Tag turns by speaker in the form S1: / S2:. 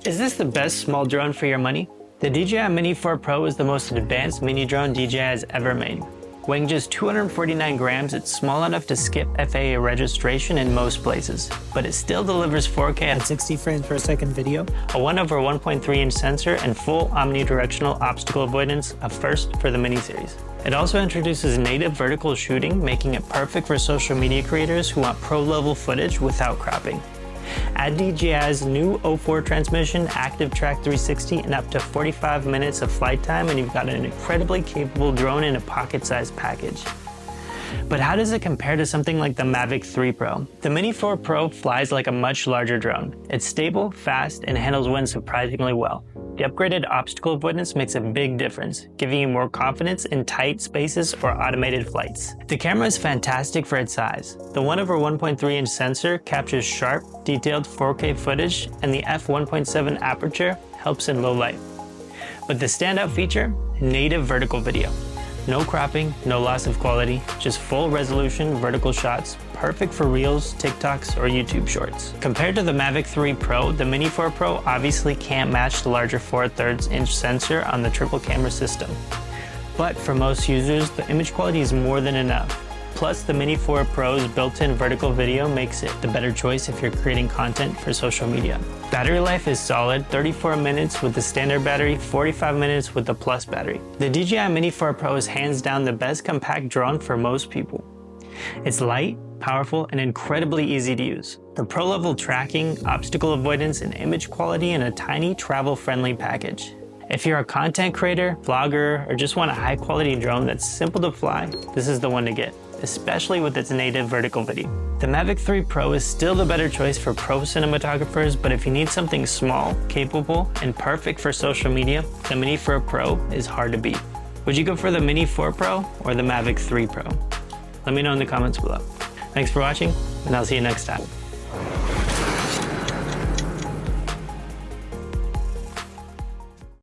S1: Is this the best small drone for your money? The DJI Mini 4 Pro is the most advanced mini drone DJI has ever made. Weighing just 249 grams, it's small enough to skip FAA registration in most places, but it still delivers 4K at 60 frames per second video, a 1/1.3-inch sensor, and full omnidirectional obstacle avoidance, a first for the mini series. It also introduces native vertical shooting, making it perfect for social media creators who want pro-level footage without cropping. Add DJI's new 04 transmission, Active Track 360, and up to 45 minutes of flight time, and you've got an incredibly capable drone in a pocket-sized package. But how does it compare to something like the Mavic 3 Pro? The Mini 4 Pro flies like a much larger drone. It's stable, fast, and handles wind surprisingly well. The upgraded obstacle avoidance makes a big difference, giving you more confidence in tight spaces or automated flights. The camera is fantastic for its size. The 1/1.3-inch sensor captures sharp, detailed 4K footage, and the f1.7 aperture helps in low light. But the standout feature? Native vertical video. No cropping, no loss of quality, just full resolution vertical shots, perfect for Reels, TikToks, or YouTube Shorts. Compared to the Mavic 3 Pro, the Mini 4 Pro obviously can't match the larger 4/3-inch sensor on the triple camera system. But for most users, the image quality is more than enough. Plus, the Mini 4 Pro's built-in vertical video makes it the better choice if you're creating content for social media. Battery life is solid, 34 minutes with the standard battery, 45 minutes with the Plus battery. The DJI Mini 4 Pro is hands down the best compact drone for most people. It's light, powerful, and incredibly easy to use. The pro-level tracking, obstacle avoidance, and image quality in a tiny travel-friendly package. If you're a content creator, vlogger, or just want a high-quality drone that's simple to fly, this is the one to get, especially with its native vertical video. The Mavic 3 Pro is still the better choice for pro cinematographers, but if you need something small, capable, and perfect for social media, the Mini 4 Pro is hard to beat. Would you go for the Mini 4 Pro or the Mavic 3 Pro? Let me know in the comments below. Thanks for watching, and I'll see you next time.